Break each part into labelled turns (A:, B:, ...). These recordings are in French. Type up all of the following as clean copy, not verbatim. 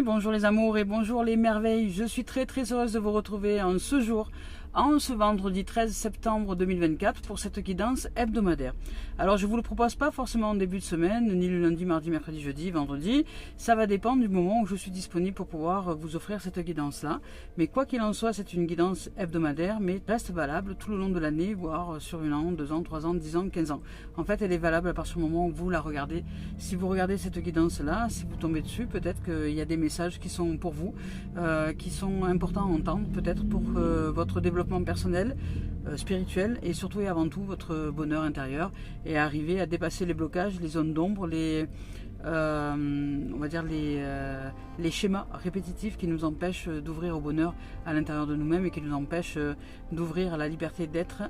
A: bonjour les amours et bonjour les merveilles. Je suis très heureuse de vous retrouver en ce jour, en ce vendredi 13 septembre 2024 pour cette guidance hebdomadaire. Alors je ne vous le propose pas forcément en début de semaine, ni le lundi, mardi, mercredi, jeudi, vendredi. Ça va dépendre du moment où je suis disponible pour pouvoir vous offrir cette guidance-là. Mais quoi qu'il en soit, c'est une guidance hebdomadaire, mais reste valable tout le long de l'année, voire sur 1 an, 2 ans, 3 ans, 10 ans, 15 ans. En fait, elle est valable à partir du moment où vous la regardez. Si vous regardez cette guidance-là, si vous tombez dessus, peut-être qu'il y a des messages qui sont pour vous, qui sont importants à entendre, peut-être pour votre développement personnel, spirituel et surtout et avant tout votre bonheur intérieur et arriver à dépasser les blocages, les zones d'ombre, on va dire les schémas répétitifs qui nous empêchent d'ouvrir au bonheur à l'intérieur de nous-mêmes et qui nous empêchent d'ouvrir à la liberté d'être,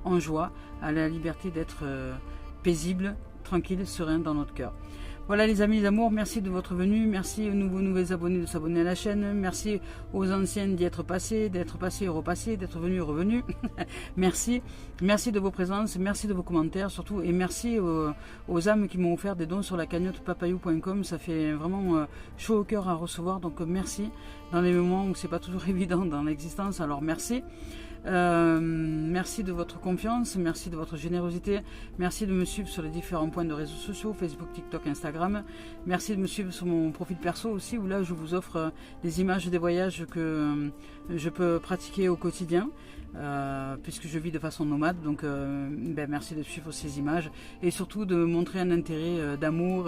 A: en joie, à la liberté d'être paisible, tranquille, serein dans notre cœur. Voilà les amis, les amours, merci de votre venue, merci aux nouveaux abonnés de s'abonner à la chaîne, merci aux anciens d'y être passés, d'être passés et repassés, d'être venus et revenus. Merci de vos présences, merci de vos commentaires surtout, et merci aux âmes qui m'ont offert des dons sur la cagnotte papayou.com. Ça fait vraiment chaud au cœur à recevoir, donc merci dans les moments où c'est pas toujours évident dans l'existence, alors merci. Merci de votre confiance, merci de votre générosité, merci de me suivre sur les différents points de réseaux sociaux, Facebook, TikTok, Instagram. Merci de me suivre sur mon profil perso aussi, où là je vous offre des images des voyages que je peux pratiquer au quotidien, puisque je vis de façon nomade. Donc merci de suivre ces images et surtout de montrer un intérêt d'amour,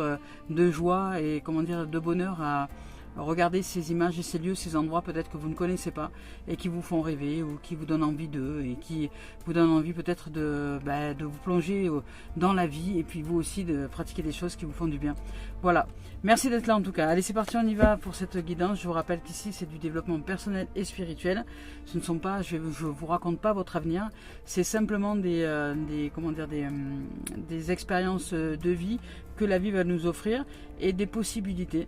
A: de joie et de bonheur à regardez ces images et ces lieux, ces endroits peut-être que vous ne connaissez pas et qui vous font rêver ou qui vous donnent envie d'eux et qui vous donnent envie peut-être de vous plonger dans la vie et puis vous aussi de pratiquer des choses qui vous font du bien. Voilà, merci d'être là en tout cas. Allez, c'est parti, on y va pour cette guidance. Je vous rappelle qu'ici c'est du développement personnel et spirituel. Ce ne sont pas, je vous raconte pas votre avenir, c'est simplement des expériences de vie que la vie va nous offrir et des possibilités.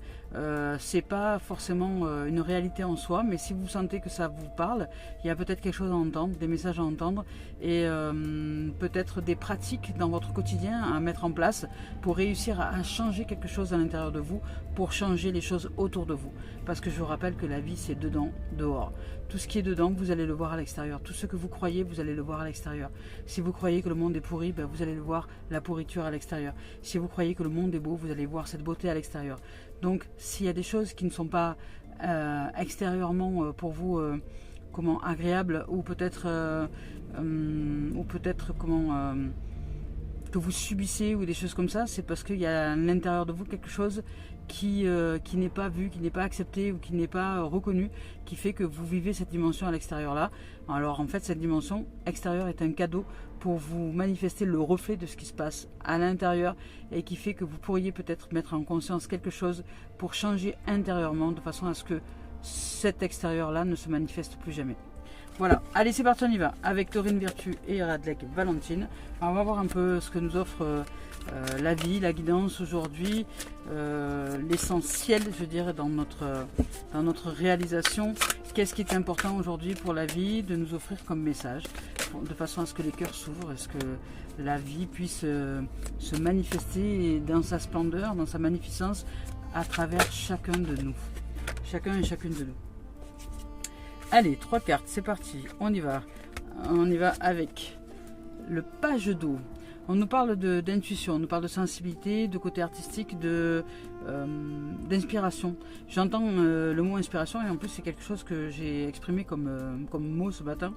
A: C'est pas forcément une réalité en soi, mais si vous sentez que ça vous parle, il y a peut-être quelque chose à entendre, des messages à entendre et peut-être des pratiques dans votre quotidien à mettre en place pour réussir à changer quelque chose à l'intérieur de vous, pour changer les choses autour de vous. Parce que je vous rappelle que la vie c'est dedans, dehors. Tout ce qui est dedans, vous allez le voir à l'extérieur. Tout ce que vous croyez, vous allez le voir à l'extérieur. Si vous croyez que le monde est pourri, vous allez le voir, la pourriture à l'extérieur. Si vous croyez que le monde est beau, vous allez voir cette beauté à l'extérieur. Donc, s'il y a des choses qui ne sont pas extérieurement pour vous agréables ou peut-être que vous subissez ou des choses comme ça, c'est parce qu'il y a à l'intérieur de vous quelque chose qui n'est pas vu, qui n'est pas accepté ou qui n'est pas reconnu, qui fait que vous vivez cette dimension à l'extérieur là. Alors en fait cette dimension extérieure est un cadeau pour vous manifester le reflet de ce qui se passe à l'intérieur et qui fait que vous pourriez peut-être mettre en conscience quelque chose pour changer intérieurement de façon à ce que cet extérieur là ne se manifeste plus jamais. Voilà, allez c'est parti, on y va avec Taurine Virtue et Radleck Valentine. Alors, on va voir un peu ce que nous offre la vie, la guidance aujourd'hui, l'essentiel je dirais dans notre réalisation. Qu'est-ce qui est important aujourd'hui pour la vie de nous offrir comme message, de façon à ce que les cœurs s'ouvrent, à ce que la vie puisse se manifester dans sa splendeur, dans sa magnificence à travers chacun de nous, chacun et chacune de nous. Allez, 3 cartes, c'est parti, on y va avec le page d'eau. On nous parle d'intuition, on nous parle de sensibilité, de côté artistique, d'inspiration. J'entends le mot inspiration et en plus c'est quelque chose que j'ai exprimé comme mot ce matin.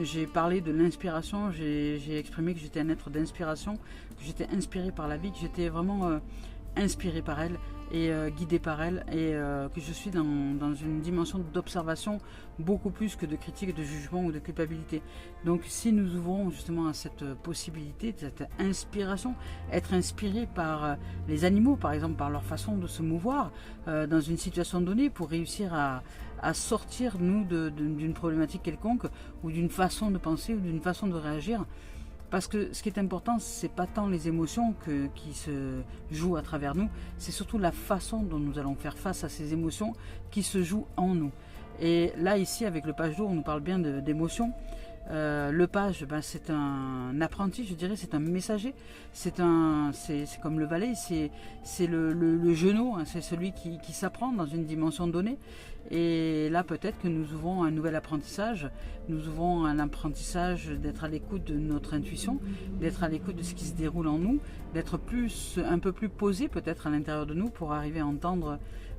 A: J'ai parlé de l'inspiration, j'ai exprimé que j'étais un être d'inspiration, que j'étais inspiré par la vie, que j'étais vraiment inspiré par elle et guidé par elle et que je suis dans une dimension d'observation beaucoup plus que de critique, de jugement ou de culpabilité. Donc si nous ouvrons justement à cette possibilité, cette inspiration, être inspiré par les animaux par exemple, par leur façon de se mouvoir dans une situation donnée pour réussir à sortir nous d'une problématique quelconque ou d'une façon de penser ou d'une façon de réagir. Parce que ce qui est important, c'est pas tant les émotions qui se jouent à travers nous, c'est surtout la façon dont nous allons faire face à ces émotions qui se jouent en nous. Et là, ici, avec le page d'eau, on nous parle bien d'émotions. Le page, ben, c'est un apprenti, je dirais, c'est un messager, c'est comme le valet, c'est le genou, hein, c'est celui qui s'apprend dans une dimension donnée. Et là, peut-être que nous ouvrons un nouvel apprentissage, nous ouvrons un apprentissage d'être à l'écoute de notre intuition, d'être à l'écoute de ce qui se déroule en nous, d'être un peu plus posé peut-être à l'intérieur de nous pour arriver à entendre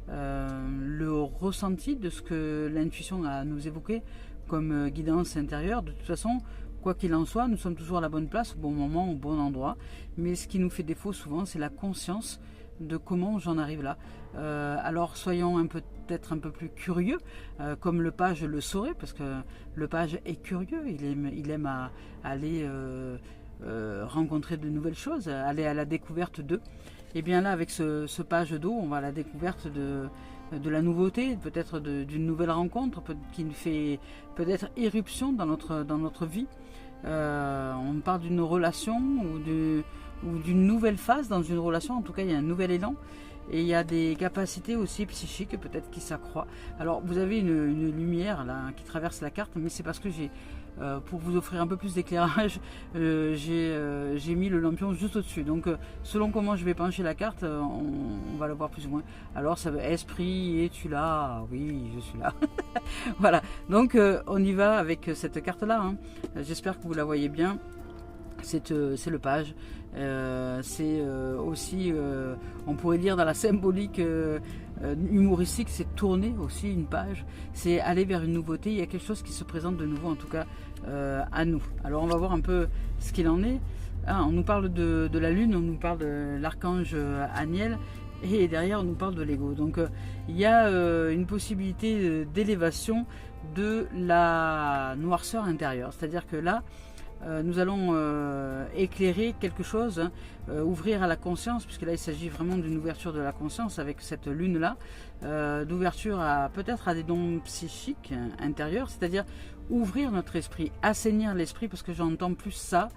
A: le ressenti de ce que l'intuition a à nous évoquer comme guidance intérieure. De toute façon, quoi qu'il en soit, nous sommes toujours à la bonne place, au bon moment, au bon endroit. Mais ce qui nous fait défaut souvent, c'est la conscience de comment j'en arrive là. Alors soyons peut-être un peu plus curieux, comme le page le saurait, parce que le page est curieux, il aime aller rencontrer de nouvelles choses, aller à la découverte d'eux. Et bien là, avec ce page d'eau, on va à la découverte de la nouveauté, peut-être d'une nouvelle rencontre qui fait peut-être éruption dans notre vie. On parle d'une relation ou d'une nouvelle phase dans une relation. En tout cas, il y a un nouvel élan. Et il y a des capacités aussi psychiques peut-être qui s'accroissent. Alors vous avez une lumière là qui traverse la carte, mais c'est parce que pour vous offrir un peu plus d'éclairage, j'ai mis le lampion juste au-dessus. Donc selon comment je vais pencher la carte, on va le voir plus ou moins. Alors ça veut esprit, es-tu là? Oui, je suis là. Voilà, donc on y va avec cette carte-là. Hein. J'espère que vous la voyez bien. C'est le page. C'est aussi, on pourrait lire dans la symbolique humoristique, c'est tourner aussi une page, c'est aller vers une nouveauté. Il y a quelque chose qui se présente de nouveau, en tout cas à nous. Alors on va voir un peu ce qu'il en est. Ah, on nous parle de la lune, on nous parle de l'archange Aniel, et derrière on nous parle de l'ego. Donc il y a une possibilité d'élévation de la noirceur intérieure, c'est-à-dire que là nous allons éclairer quelque chose, hein, ouvrir à la conscience, puisque là il s'agit vraiment d'une ouverture de la conscience avec cette lune là, d'ouverture peut-être à des dons psychiques intérieurs, c'est-à-dire ouvrir notre esprit, assainir l'esprit, parce que j'entends plus ça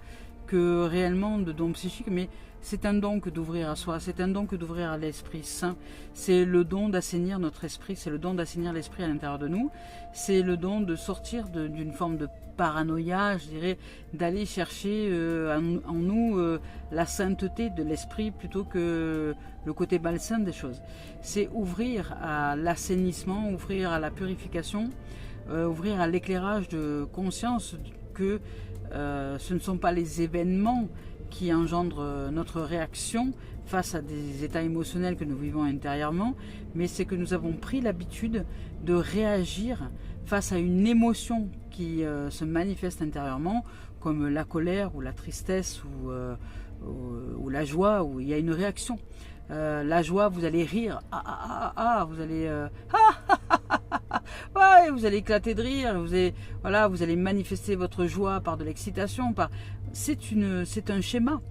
A: que réellement de dons psychiques, mais c'est un don que d'ouvrir à soi, c'est un don que d'ouvrir à l'Esprit Saint, c'est le don d'assainir notre esprit, c'est le don d'assainir l'esprit à l'intérieur de nous, c'est le don de sortir d'une forme de paranoïa, je dirais, d'aller chercher en nous la sainteté de l'esprit plutôt que le côté malsain des choses. C'est ouvrir à l'assainissement, ouvrir à la purification, ouvrir à l'éclairage de conscience que ce ne sont pas les événements qui engendrent notre réaction face à des états émotionnels que nous vivons intérieurement, mais c'est que nous avons pris l'habitude de réagir face à une émotion qui se manifeste intérieurement, comme la colère ou la tristesse ou la joie, où il y a une réaction. La joie, vous allez rire, vous allez ouais, vous allez éclater de rire, vous allez manifester votre joie par de l'excitation, c'est un schéma.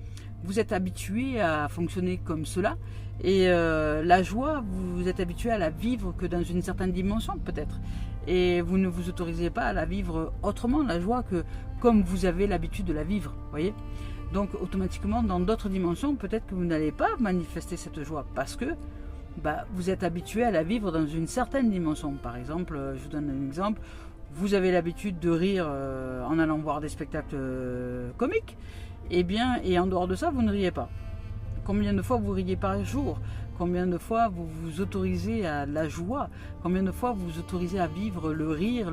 A: Vous êtes habitué à fonctionner comme cela, et la joie, vous êtes habitué à la vivre que dans une certaine dimension peut-être, et vous ne vous autorisez pas à la vivre autrement, la joie, que comme vous avez l'habitude de la vivre, voyez. Donc automatiquement dans d'autres dimensions, peut-être que vous n'allez pas manifester cette joie parce que vous êtes habitué à la vivre dans une certaine dimension. Par exemple, je vous donne un exemple, vous avez l'habitude de rire en allant voir des spectacles comiques, et en dehors de ça, vous ne riez pas. Combien de fois vous riez par jour? Combien de fois vous vous autorisez à la joie? Combien de fois vous vous autorisez à vivre le rire,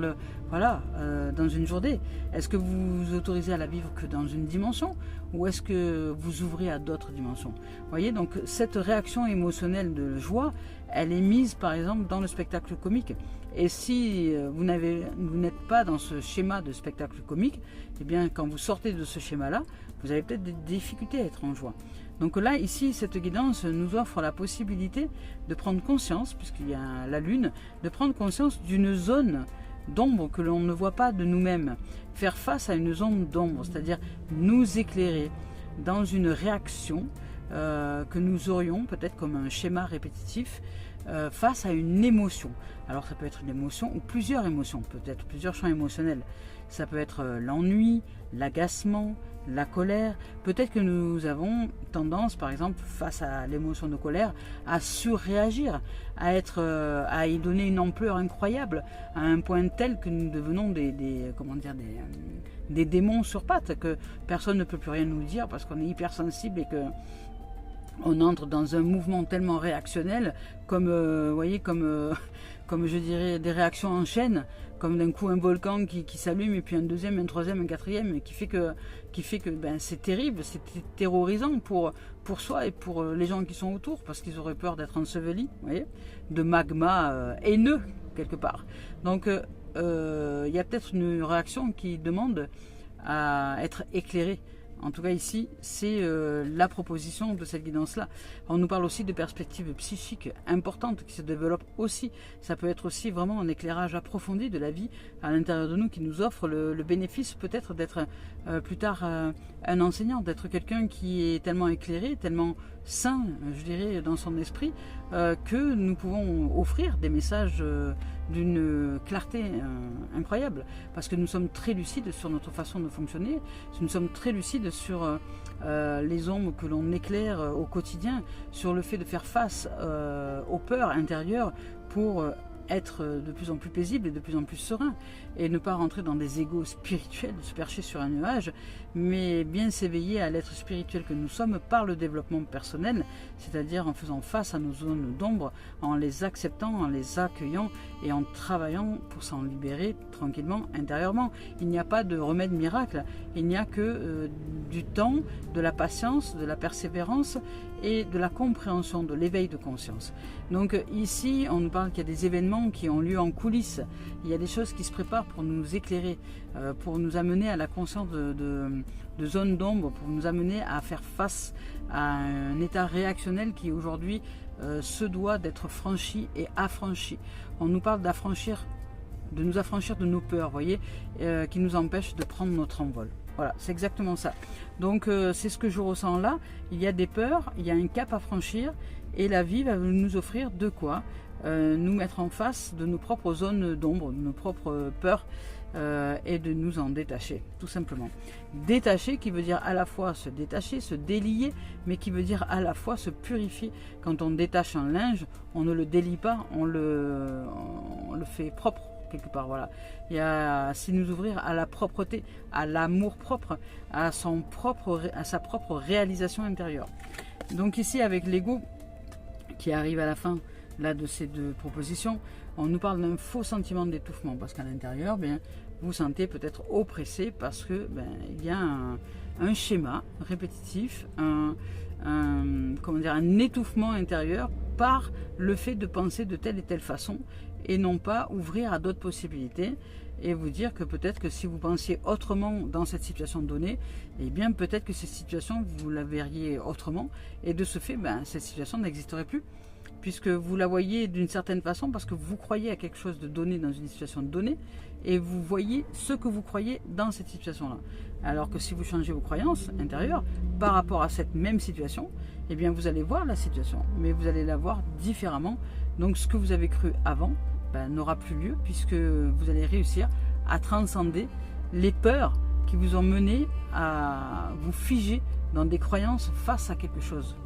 A: dans une journée? Est-ce que vous vous autorisez à la vivre que dans une dimension, ou est-ce que vous ouvrez à d'autres dimensions? Vous voyez, donc cette réaction émotionnelle de joie, elle est mise par exemple dans le spectacle comique. Et si vous n'êtes pas dans ce schéma de spectacle comique, eh bien quand vous sortez de ce schéma-là, vous avez peut-être des difficultés à être en joie. Donc là, ici, cette guidance nous offre la possibilité de prendre conscience, puisqu'il y a la lune, de prendre conscience d'une zone d'ombre que l'on ne voit pas de nous-mêmes. Faire face à une zone d'ombre, c'est-à-dire nous éclairer dans une réaction que nous aurions peut-être comme un schéma répétitif, face à une émotion. Alors ça peut être une émotion ou plusieurs émotions, peut-être plusieurs champs émotionnels. Ça peut être l'ennui, l'agacement, la colère. Peut-être que nous avons tendance, par exemple, face à l'émotion de colère, à surréagir, à y donner une ampleur incroyable, à un point tel que nous devenons des démons sur pattes, que personne ne peut plus rien nous dire parce qu'on est hypersensible et que on entre dans un mouvement tellement réactionnel, comme comme je dirais des réactions en chaîne, comme d'un coup un volcan qui s'allume et puis un deuxième, un troisième, un quatrième, qui fait que c'est terrible, c'est terrorisant pour soi et pour les gens qui sont autour, parce qu'ils auraient peur d'être ensevelis, vous voyez, de magma haineux quelque part. Donc il y a peut-être une réaction qui demande à être éclairée. En tout cas ici, c'est la proposition de cette guidance-là. On nous parle aussi de perspectives psychiques importantes qui se développent aussi. Ça peut être aussi vraiment un éclairage approfondi de la vie à l'intérieur de nous qui nous offre le bénéfice peut-être d'être plus tard un enseignant, d'être quelqu'un qui est tellement éclairé, tellement sain, je dirais, dans son esprit, que nous pouvons offrir des messages d'une clarté incroyable, parce que nous sommes très lucides sur notre façon de fonctionner, nous sommes très lucides sur les ombres que l'on éclaire au quotidien, sur le fait de faire face aux peurs intérieures pour être de plus en plus paisible et de plus en plus serein, et ne pas rentrer dans des égos spirituels, se percher sur un nuage, mais bien s'éveiller à l'être spirituel que nous sommes par le développement personnel, c'est-à-dire en faisant face à nos zones d'ombre, en les acceptant, en les accueillant et en travaillant pour s'en libérer tranquillement intérieurement. Il n'y a pas de remède miracle, il n'y a que du temps, de la patience, de la persévérance et de la compréhension, de l'éveil de conscience. Donc ici, on nous parle qu'il y a des événements qui ont lieu en coulisses, il y a des choses qui se préparent pour nous éclairer, pour nous amener à la conscience de zones d'ombre, pour nous amener à faire face à un état réactionnel qui aujourd'hui se doit d'être franchi et affranchi. On nous parle de nous affranchir de nos peurs, voyez, qui nous empêchent de prendre notre envol. Voilà, c'est exactement ça. Donc c'est ce que je ressens là. Il y a des peurs, il y a un cap à franchir, et la vie va nous offrir de quoi nous mettre en face de nos propres zones d'ombre, de nos propres peurs, et de nous en détacher, tout simplement. Détacher qui veut dire à la fois se détacher, se délier, mais qui veut dire à la fois se purifier. Quand on détache un linge, on ne le délie pas, on le fait propre quelque part. Voilà. Il y a, c'est nous ouvrir à la propreté, à l'amour propre, à sa propre réalisation intérieure. Donc ici avec l'ego qui arrive à la fin là de ces deux propositions, on nous parle d'un faux sentiment d'étouffement, parce qu'à l'intérieur, bien, vous sentez peut-être oppressé parce que il y a un schéma répétitif, un étouffement intérieur par le fait de penser de telle et telle façon et non pas ouvrir à d'autres possibilités et vous dire que peut-être que si vous pensiez autrement dans cette situation donnée, eh bien peut-être que cette situation vous la verriez autrement et de ce fait, cette situation n'existerait plus, puisque vous la voyez d'une certaine façon parce que vous croyez à quelque chose de donné dans une situation donnée et vous voyez ce que vous croyez dans cette situation-là. Alors que si vous changez vos croyances intérieures par rapport à cette même situation, eh bien vous allez voir la situation, mais vous allez la voir différemment. Donc ce que vous avez cru avant n'aura plus lieu, puisque vous allez réussir à transcender les peurs qui vous ont mené à vous figer dans des croyances face à quelque chose.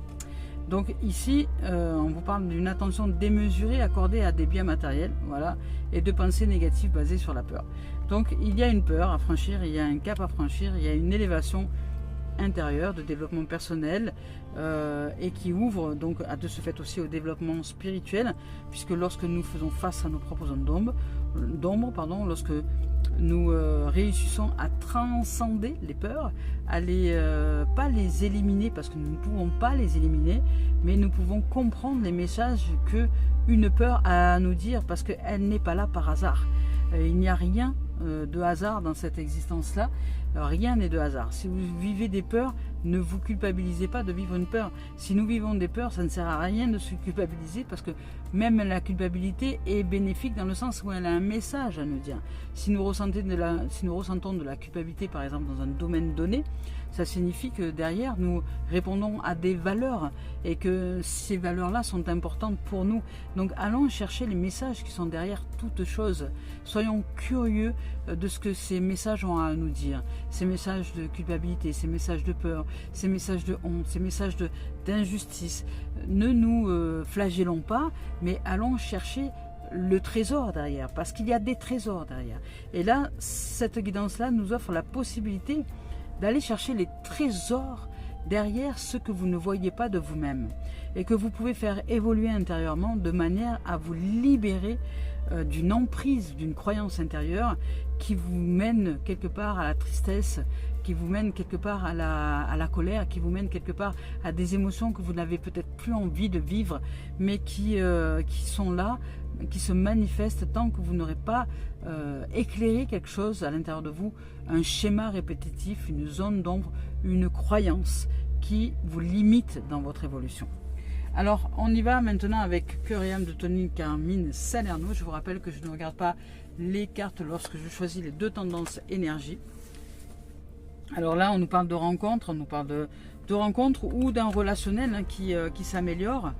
A: Donc ici, on vous parle d'une attention démesurée accordée à des biens matériels, voilà, et de pensées négatives basées sur la peur. Donc il y a une peur à franchir, il y a un cap à franchir, il y a une élévation intérieure de développement personnel et qui ouvre donc de ce fait aussi au développement spirituel, puisque lorsque nous faisons face à nos propres zones d'ombre, lorsque nous réussissons à transcender les peurs, à pas les éliminer, parce que nous ne pouvons pas les éliminer, mais nous pouvons comprendre les messages que une peur a à nous dire, parce qu'elle n'est pas là par hasard. Il n'y a rien de hasard dans cette existence-là. Rien n'est de hasard. Si vous vivez des peurs, ne vous culpabilisez pas de vivre une peur. Si nous vivons des peurs, ça ne sert à rien de se culpabiliser, parce que même la culpabilité est bénéfique dans le sens où elle a un message à nous dire. Si nous ressentons de la culpabilité, par exemple, dans un domaine donné, ça signifie que derrière nous répondons à des valeurs et que ces valeurs-là sont importantes pour nous. Donc allons chercher les messages qui sont derrière toute chose. Soyons curieux de ce que ces messages ont à nous dire. Ces messages de culpabilité, ces messages de peur, ces messages de honte, ces messages d'injustice. Ne nous flagellons pas, mais allons chercher le trésor derrière, parce qu'il y a des trésors derrière. Et là, cette guidance-là nous offre la possibilité d'aller chercher les trésors derrière ce que vous ne voyez pas de vous-même et que vous pouvez faire évoluer intérieurement de manière à vous libérer d'une emprise, d'une croyance intérieure qui vous mène quelque part à la tristesse, qui vous mène quelque part à la colère, qui vous mène quelque part à des émotions que vous n'avez peut-être plus envie de vivre, mais qui sont là, qui se manifestent tant que vous n'aurez pas éclairé quelque chose à l'intérieur de vous, un schéma répétitif, une zone d'ombre, une croyance qui vous limite dans votre évolution. Alors, on y va maintenant avec Cœur et âme de Tony Carmine Salerno. Je vous rappelle que je ne regarde pas les cartes lorsque je choisis les deux tendances énergie. Alors là, on nous parle de rencontres, on nous parle de rencontres ou d'un relationnel qui s'améliore,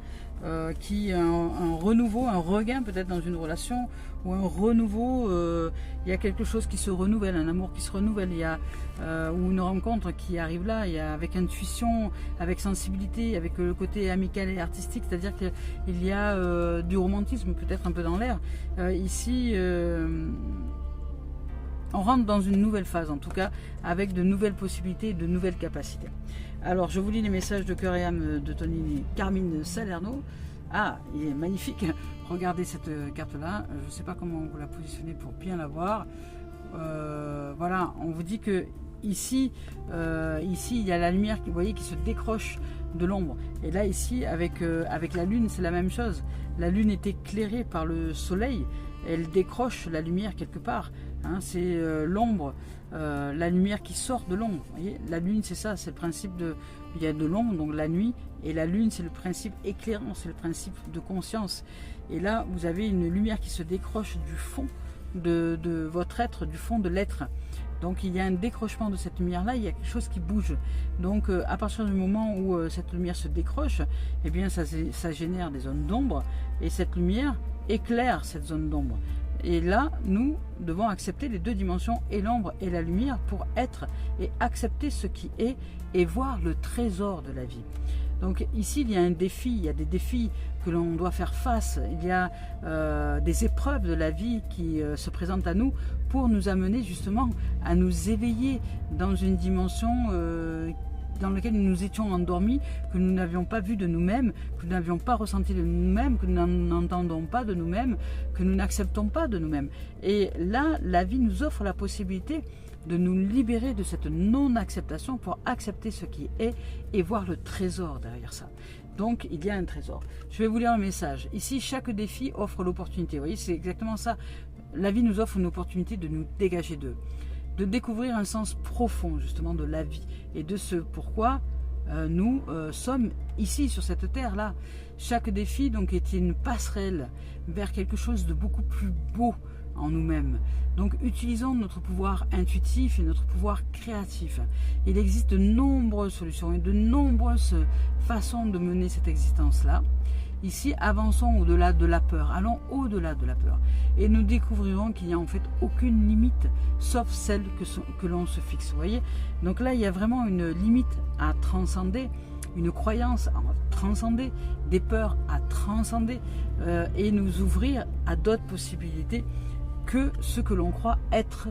A: qui un renouveau, un regain peut-être dans une relation ou un renouveau. Il y a quelque chose qui se renouvelle, un amour qui se renouvelle, il y a ou une rencontre qui arrive là, il y a avec intuition, avec sensibilité, avec le côté amical et artistique, c'est-à-dire qu'il y a du romantisme peut-être un peu dans l'air. Ici, on rentre dans une nouvelle phase, en tout cas, avec de nouvelles possibilités et de nouvelles capacités. Alors, je vous lis les messages de Cœur et âme de Tony Carmine Salerno. Ah, il est magnifique. Regardez cette carte-là. Je ne sais pas comment vous la positionnez pour bien la voir. Voilà, on vous dit que ici, il y a la lumière, vous voyez, qui se décroche de l'ombre. Et là, ici, avec la lune, c'est la même chose. La lune est éclairée par le soleil. Elle décroche la lumière quelque part. Hein, c'est l'ombre, la lumière qui sort de l'ombre. La lune, c'est ça, c'est le principe il y a de l'ombre, donc la nuit, et la lune, c'est le principe éclairant, c'est le principe de conscience. Et là, vous avez une lumière qui se décroche du fond de votre être, du fond de l'être. Donc il y a un décrochement de cette lumière-là, il y a quelque chose qui bouge. Donc à partir du moment où cette lumière se décroche, eh bien ça génère des zones d'ombre, et cette lumière éclaire cette zone d'ombre. Et là, nous devons accepter les deux dimensions, et l'ombre et la lumière, pour être et accepter ce qui est et voir le trésor de la vie. Donc ici, il y a un défi, il y a des défis que l'on doit faire face, il y a des épreuves de la vie qui se présentent à nous pour nous amener justement à nous éveiller dans une dimension dans laquelle nous nous étions endormis, que nous n'avions pas vu de nous-mêmes, que nous n'avions pas ressenti de nous-mêmes, que nous n'entendons pas de nous-mêmes, que nous n'acceptons pas de nous-mêmes. Et là, la vie nous offre la possibilité de nous libérer de cette non-acceptation pour accepter ce qui est et voir le trésor derrière ça. Donc, il y a un trésor. Je vais vous lire un message. Ici, chaque défi offre l'opportunité. Vous voyez, c'est exactement ça. La vie nous offre une opportunité de nous dégager d'eux, de découvrir un sens profond justement de la vie et de ce pourquoi nous sommes ici sur cette terre-là. Chaque défi donc est une passerelle vers quelque chose de beaucoup plus beau en nous-mêmes. Donc utilisons notre pouvoir intuitif et notre pouvoir créatif. Il existe de nombreuses solutions et de nombreuses façons de mener cette existence-là. Ici, avançons au-delà de la peur, allons au-delà de la peur. Et nous découvrirons qu'il n'y a en fait aucune limite, sauf celle que l'on se fixe. Vous voyez? Donc là, il y a vraiment une limite à transcender, une croyance à transcender, des peurs à transcender, et nous ouvrir à d'autres possibilités que ce que l'on croit être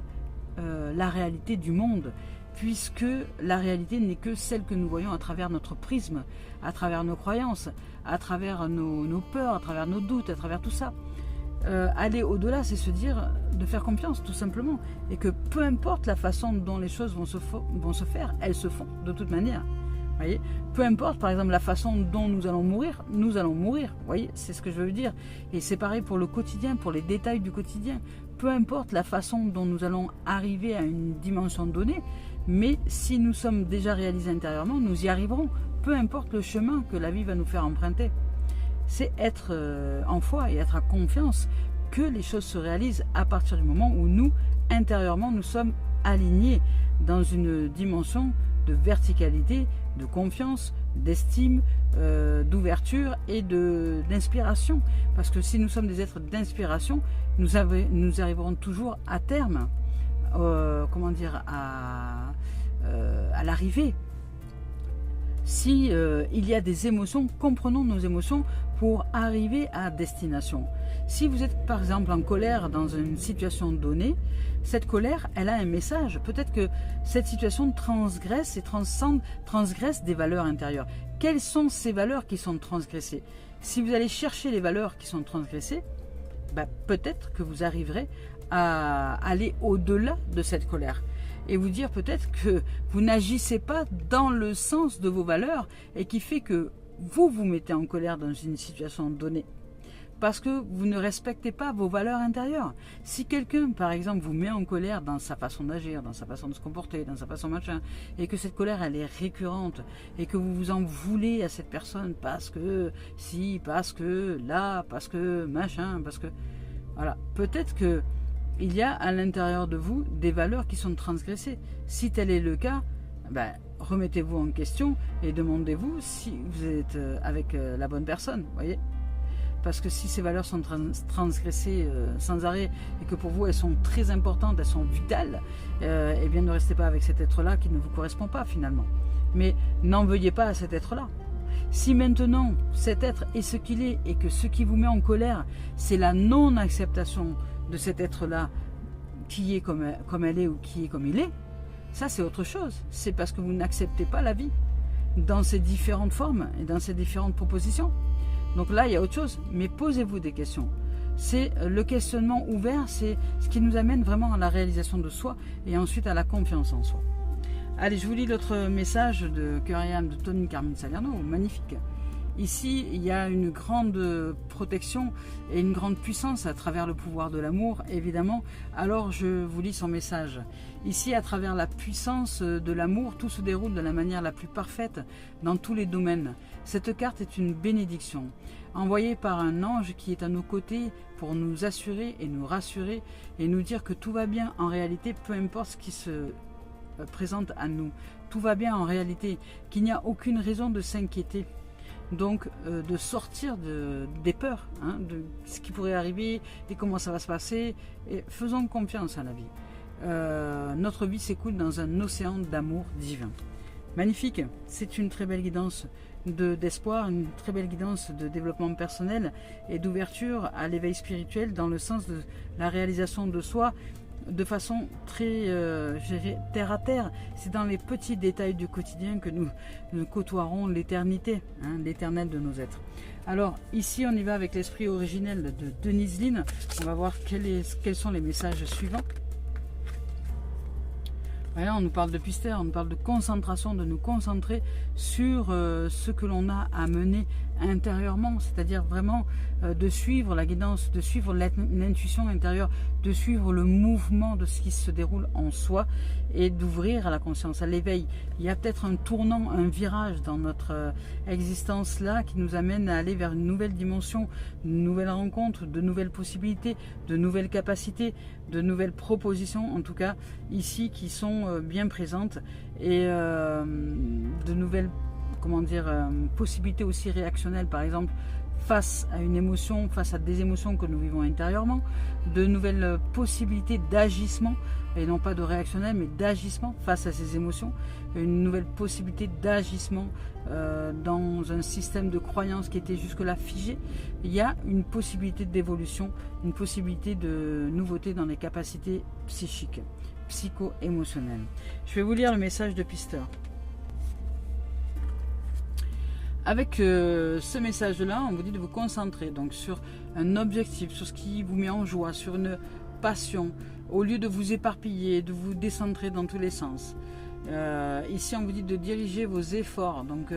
A: la réalité du monde, puisque la réalité n'est que celle que nous voyons à travers notre prisme, à travers nos croyances, à travers nos peurs, à travers nos doutes, à travers tout ça. Aller au-delà, c'est se dire, de faire confiance tout simplement, et que peu importe la façon dont les choses vont se faire, elles se font de toute manière. Voyez, peu importe par exemple la façon dont nous allons mourir, vous voyez, c'est ce que je veux dire. Et c'est pareil pour le quotidien, pour les détails du quotidien. Peu importe la façon dont nous allons arriver à une dimension donnée, mais si nous sommes déjà réalisés intérieurement, nous y arriverons, peu importe le chemin que la vie va nous faire emprunter. C'est être en foi et être en confiance que les choses se réalisent à partir du moment où nous, intérieurement, nous sommes alignés dans une dimension de verticalité, de confiance, d'estime, d'ouverture et d'inspiration. Parce que si nous sommes des êtres d'inspiration, nous arriverons toujours à terme, comment dire, à l'arrivée. Si il y a des émotions, comprenons nos émotions pour arriver à destination. Si vous êtes par exemple en colère dans une situation donnée, cette colère, elle a un message. Peut-être que cette situation transgresse et transgresse des valeurs intérieures. Quelles sont ces valeurs qui sont transgressées? Si vous allez chercher les valeurs qui sont transgressées, ben, peut-être que vous arriverez à aller au-delà de cette colère. Et vous dire peut-être que vous n'agissez pas dans le sens de vos valeurs et qui fait que vous vous mettez en colère dans une situation donnée. Parce que vous ne respectez pas vos valeurs intérieures. Si quelqu'un, par exemple, vous met en colère dans sa façon d'agir, dans sa façon de se comporter, dans sa façon machin, et que cette colère, elle est récurrente, et que vous vous en voulez à cette personne parce que si, parce que là, parce que machin, parce que... Voilà, peut-être que il y a à l'intérieur de vous des valeurs qui sont transgressées. Si tel est le cas, ben, remettez-vous en question et demandez-vous si vous êtes avec la bonne personne, voyez. Parce que si ces valeurs sont transgressées sans arrêt et que pour vous elles sont très importantes, elles sont vitales, eh bien ne restez pas avec cet être-là qui ne vous correspond pas finalement. Mais n'en veuillez pas à cet être-là. Si maintenant cet être est ce qu'il est et que ce qui vous met en colère, c'est la non-acceptation de cet être-là qui est comme elle est ou qui est comme il est, ça c'est autre chose. C'est parce que vous n'acceptez pas la vie dans ses différentes formes et dans ses différentes propositions. Donc là, il y a autre chose, mais posez-vous des questions. C'est le questionnement ouvert, c'est ce qui nous amène vraiment à la réalisation de soi et ensuite à la confiance en soi. Allez, je vous lis l'autre message de Cœur et âme de Tony Carmine Salerno, magnifique. Ici, il y a une grande protection et une grande puissance à travers le pouvoir de l'amour, évidemment. Alors, je vous lis son message. Ici, à travers la puissance de l'amour, tout se déroule de la manière la plus parfaite dans tous les domaines. Cette carte est une bénédiction, envoyée par un ange qui est à nos côtés pour nous assurer et nous rassurer et nous dire que tout va bien en réalité, peu importe ce qui se présente à nous. Tout va bien en réalité, qu'il n'y a aucune raison de s'inquiéter. Donc de sortir des peurs, hein, de ce qui pourrait arriver et comment ça va se passer, et faisons confiance à la vie. Notre vie s'écoule dans un océan d'amour divin. Magnifique, c'est une très belle guidance d'espoir, une très belle guidance de développement personnel et d'ouverture à l'éveil spirituel dans le sens de la réalisation de soi de façon très terre à terre. C'est dans les petits détails du quotidien que nous côtoierons l'éternité, hein, l'éternel de nos êtres. Alors ici on y va avec l'esprit originel de Denise Lynn. On va voir quels sont les messages suivants. Voilà, on nous parle de pister, on nous parle de concentration, de nous concentrer sur ce que l'on a à mener intérieurement, c'est-à-dire vraiment de suivre la guidance, de suivre l'intuition intérieure, de suivre le mouvement de ce qui se déroule en soi et d'ouvrir à la conscience, à l'éveil. Il y a peut-être un tournant, un virage dans notre existence là qui nous amène à aller vers une nouvelle dimension, une nouvelle rencontre, de nouvelles possibilités, de nouvelles capacités, de nouvelles propositions en tout cas ici qui sont bien présentes et de nouvelles possibilités aussi réactionnelles, par exemple face à une émotion, face à des émotions que nous vivons intérieurement, de nouvelles possibilités d'agissement, et non pas de réactionnel, mais d'agissement face à ces émotions, une nouvelle possibilité d'agissement dans un système de croyance qui était jusque-là figé. Il y a une possibilité d'évolution, une possibilité de nouveauté dans les capacités psychiques, psycho-émotionnelles. Je vais vous lire le message de Pister. Avec ce message-là, on vous dit de vous concentrer donc sur un objectif, sur ce qui vous met en joie, sur une passion, au lieu de vous éparpiller, de vous décentrer dans tous les sens. Ici, on vous dit de diriger vos efforts donc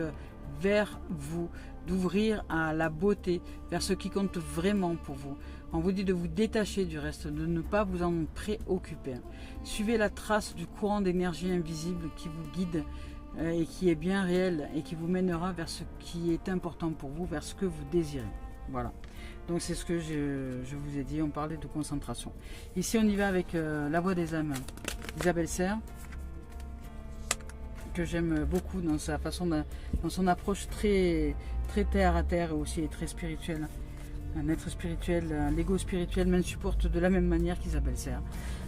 A: vers vous, d'ouvrir à la beauté, vers ce qui compte vraiment pour vous. On vous dit de vous détacher du reste, de ne pas vous en préoccuper. Suivez la trace du courant d'énergie invisible qui vous guide et qui est bien réel et qui vous mènera vers ce qui est important pour vous, vers ce que vous désirez. Voilà. Donc c'est ce que je vous ai dit, on parlait de concentration. Ici on y va avec la voix des âmes, Isabelle Serre, que j'aime beaucoup dans sa façon, dans son approche très terre à terre et aussi très spirituelle. Un être spirituel, l'ego spirituel m'insupporte de la même manière qu'Isabelle Serre.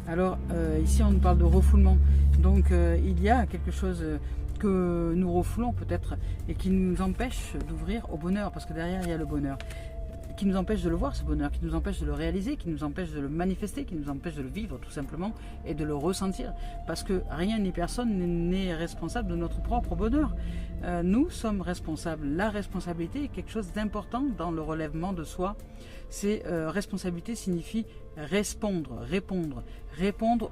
A: Alors ici on nous parle de refoulement, donc il y a quelque chose que nous refoulons peut-être et qui nous empêche d'ouvrir au bonheur, parce que derrière il y a le bonheur, qui nous empêche de le voir, ce bonheur, qui nous empêche de le réaliser, qui nous empêche de le manifester, qui nous empêche de le vivre tout simplement et de le ressentir, parce que rien ni personne n'est responsable de notre propre bonheur. Nous sommes responsables. La responsabilité est quelque chose d'important dans le relèvement de soi. C'est responsabilité signifie répondre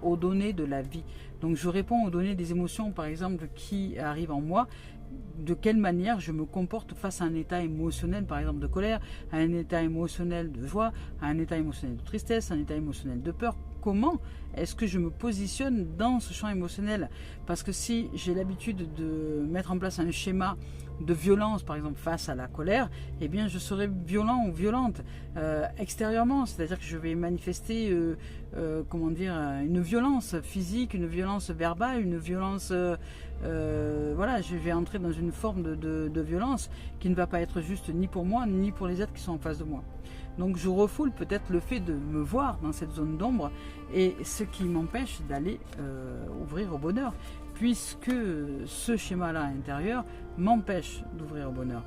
A: aux données de la vie. Donc je réponds aux données des émotions, par exemple, qui arrivent en moi. De quelle manière je me comporte face à un état émotionnel, par exemple de colère, à un état émotionnel de joie, à un état émotionnel de tristesse, à un état émotionnel de peur. Comment est-ce que je me positionne dans ce champ émotionnel? Parce que si j'ai l'habitude de mettre en place un schéma de violence, par exemple face à la colère, eh bien je serai violent ou violente extérieurement, c'est-à-dire que je vais manifester comment dire, une violence physique, une violence verbale, une violence voilà, je vais entrer dans une forme de violence qui ne va pas être juste ni pour moi ni pour les êtres qui sont en face de moi. Donc je refoule peut-être le fait de me voir dans cette zone d'ombre et ce qui m'empêche d'aller ouvrir au bonheur, puisque ce schéma-là intérieur m'empêche d'ouvrir au bonheur.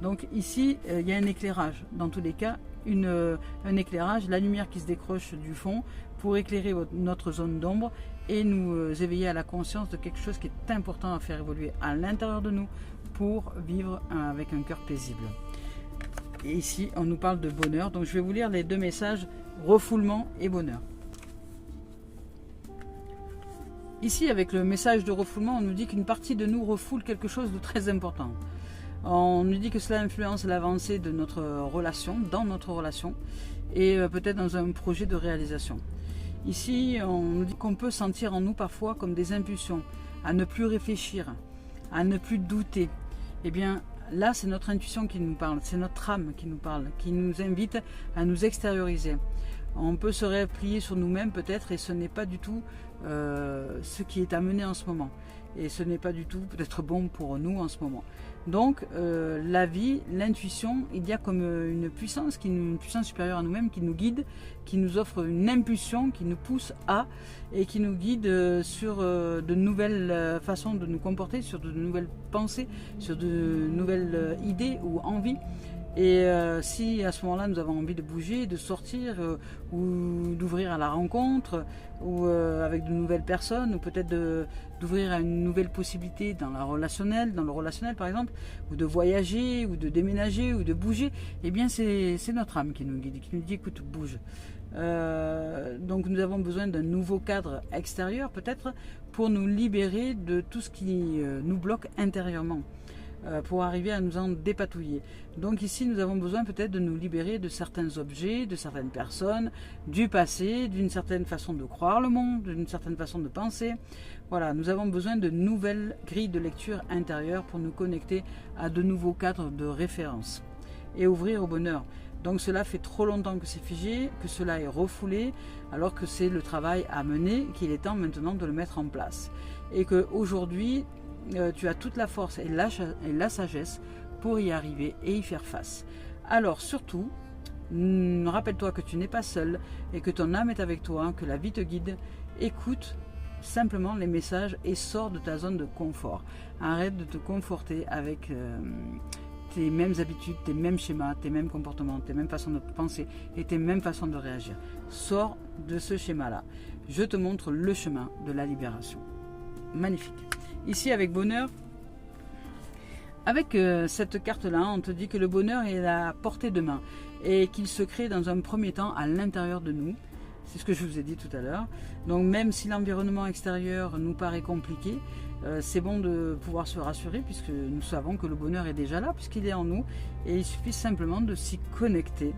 A: Donc ici, il y a un éclairage, dans tous les cas, un éclairage, la lumière qui se décroche du fond pour éclairer notre zone d'ombre et nous éveiller à la conscience de quelque chose qui est important à faire évoluer à l'intérieur de nous pour vivre avec un cœur paisible. Et ici, on nous parle de bonheur. Donc, je vais vous lire les deux messages, refoulement et bonheur. Ici, avec le message de refoulement, on nous dit qu'une partie de nous refoule quelque chose de très important. On nous dit que cela influence l'avancée de notre relation, dans notre relation, et peut-être dans un projet de réalisation. Ici, on nous dit qu'on peut sentir en nous parfois comme des impulsions, à ne plus réfléchir, à ne plus douter. Eh bien, là, c'est notre intuition qui nous parle, c'est notre âme qui nous parle, qui nous invite à nous extérioriser. On peut se replier sur nous-mêmes peut-être et ce n'est pas du tout ce qui est amené en ce moment. Et ce n'est pas du tout peut-être bon pour nous en ce moment. Donc la vie, l'intuition, il y a comme une puissance supérieure à nous-mêmes qui nous guide, qui nous offre une impulsion, qui nous pousse à et qui nous guide sur de nouvelles façons de nous comporter, sur de nouvelles pensées, sur de nouvelles idées ou envies. Et si à ce moment-là nous avons envie de bouger, de sortir ou d'ouvrir à la rencontre ou avec de nouvelles personnes ou peut-être d'ouvrir à une nouvelle possibilité dans le relationnel par exemple, ou de voyager ou de déménager ou de bouger, eh bien c'est notre âme qui nous guide, qui nous dit écoute, bouge. Donc nous avons besoin d'un nouveau cadre extérieur peut-être pour nous libérer de tout ce qui nous bloque intérieurement. Pour arriver à nous en dépatouiller. Donc ici, nous avons besoin peut-être de nous libérer de certains objets, de certaines personnes, du passé, d'une certaine façon de croire le monde, d'une certaine façon de penser. Voilà, nous avons besoin de nouvelles grilles de lecture intérieure pour nous connecter à de nouveaux cadres de référence et ouvrir au bonheur. Donc cela fait trop longtemps que c'est figé, que cela est refoulé, alors que c'est le travail à mener, qu'il est temps maintenant de le mettre en place. Et qu'aujourd'hui, tu as toute la force et la sagesse pour y arriver et y faire face. Alors surtout, rappelle-toi que tu n'es pas seul et que ton âme est avec toi, que la vie te guide. Écoute simplement les messages et sors de ta zone de confort. Arrête de te conforter avec tes mêmes habitudes, tes mêmes schémas, tes mêmes comportements, tes mêmes façons de penser et tes mêmes façons de réagir. Sors de ce schéma-là. Je te montre le chemin de la libération. Magnifique. Ici avec bonheur, avec cette carte-là, on te dit que le bonheur est à portée de main et qu'il se crée dans un premier temps à l'intérieur de nous. C'est ce que je vous ai dit tout à l'heure. Donc même si l'environnement extérieur nous paraît compliqué, c'est bon de pouvoir se rassurer puisque nous savons que le bonheur est déjà là, puisqu'il est en nous et il suffit simplement de s'y connecter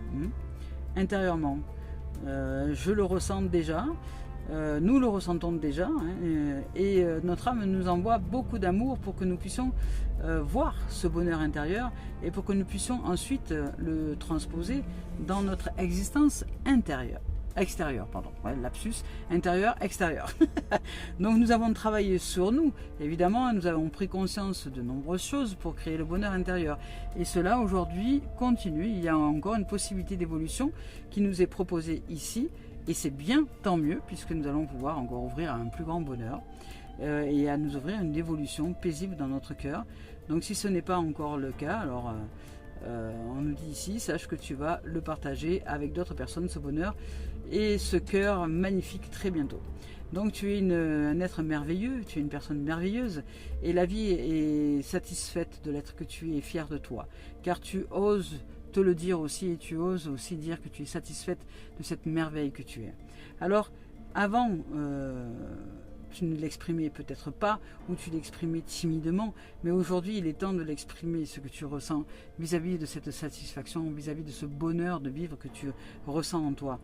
A: intérieurement. Je le ressens déjà. Nous le ressentons déjà et notre âme nous envoie beaucoup d'amour pour que nous puissions voir ce bonheur intérieur et pour que nous puissions ensuite le transposer dans notre existence intérieure. extérieur, pardon, ouais, lapsus, intérieur, extérieur. Donc nous avons travaillé sur nous, évidemment, nous avons pris conscience de nombreuses choses pour créer le bonheur intérieur. Et cela aujourd'hui continue, il y a encore une possibilité d'évolution qui nous est proposée ici, et c'est bien, tant mieux, puisque nous allons pouvoir encore ouvrir à un plus grand bonheur et à nous ouvrir une évolution paisible dans notre cœur. Donc si ce n'est pas encore le cas, alors on nous dit ici, sache que tu vas le partager avec d'autres personnes, ce bonheur et ce cœur magnifique très bientôt. Donc tu es un être merveilleux, tu es une personne merveilleuse et la vie est satisfaite de l'être que tu es et fière de toi, car tu oses te le dire aussi et tu oses aussi dire que tu es satisfaite de cette merveille que tu es. Alors avant, tu ne l'exprimais peut-être pas ou tu l'exprimais timidement, mais aujourd'hui il est temps de l'exprimer, ce que tu ressens vis-à-vis de cette satisfaction, vis-à-vis de ce bonheur de vivre que tu ressens en toi.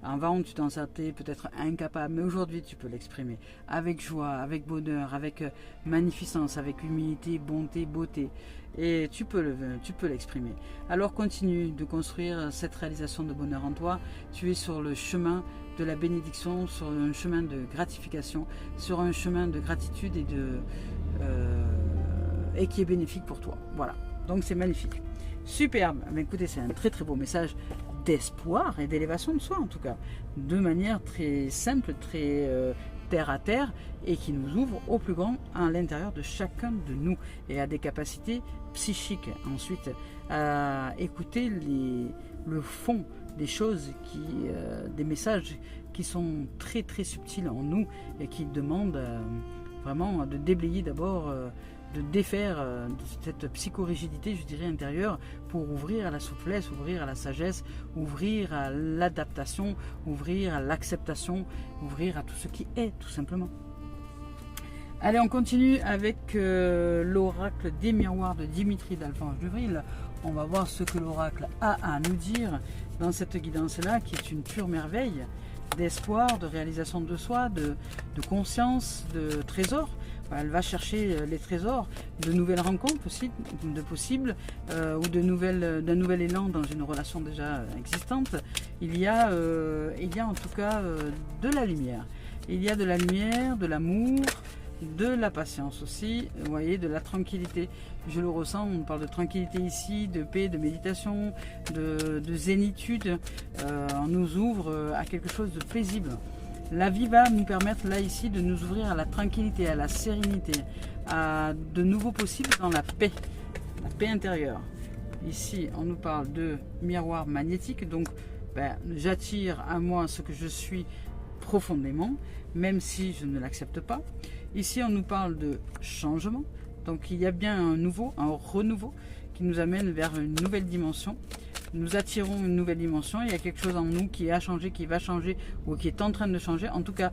A: Avant tu t'en sentais peut-être incapable, mais aujourd'hui tu peux l'exprimer avec joie, avec bonheur, avec magnificence, avec humilité, bonté, beauté. Et tu peux l'exprimer. Alors continue de construire cette réalisation de bonheur en toi. Tu es sur le chemin de la bénédiction, sur un chemin de gratification, sur un chemin de gratitude et qui est bénéfique pour toi. Voilà, donc c'est magnifique. Superbe. Mais écoutez, c'est un très très beau message d'espoir et d'élévation de soi en tout cas, de manière très simple, très terre à terre, et qui nous ouvre au plus grand à l'intérieur de chacun de nous et à des capacités psychiques ensuite à écouter le fond des choses, des messages qui sont très très subtils en nous et qui demandent vraiment de déblayer d'abord, de défaire cette psychorigidité, je dirais, intérieure, pour ouvrir à la souplesse, ouvrir à la sagesse, ouvrir à l'adaptation, ouvrir à l'acceptation, ouvrir à tout ce qui est, tout simplement. Allez, on continue avec l'oracle des miroirs de Dimitri d'Alphonse Duvril. On va voir ce que l'oracle a à nous dire dans cette guidance-là, qui est une pure merveille d'espoir, de réalisation de soi, de conscience, de trésor. Elle va chercher les trésors, de nouvelles rencontres aussi, de possibles, ou d'un nouvel élan dans une relation déjà existante. Il y a en tout cas de la lumière. Il y a de la lumière, de l'amour, de la patience aussi, vous voyez, de la tranquillité. Je le ressens, on parle de tranquillité ici, de paix, de méditation, de zénitude. On nous ouvre à quelque chose de paisible. La vie va nous permettre là ici de nous ouvrir à la tranquillité, à la sérénité, à de nouveaux possibles dans la paix intérieure. Ici, on nous parle de miroir magnétique, donc j'attire à moi ce que je suis profondément, même si je ne l'accepte pas. Ici, on nous parle de changement, donc il y a bien un renouveau qui nous amène vers une nouvelle dimension. Nous attirons une nouvelle dimension, il y a quelque chose en nous qui a changé, qui va changer ou qui est en train de changer, en tout cas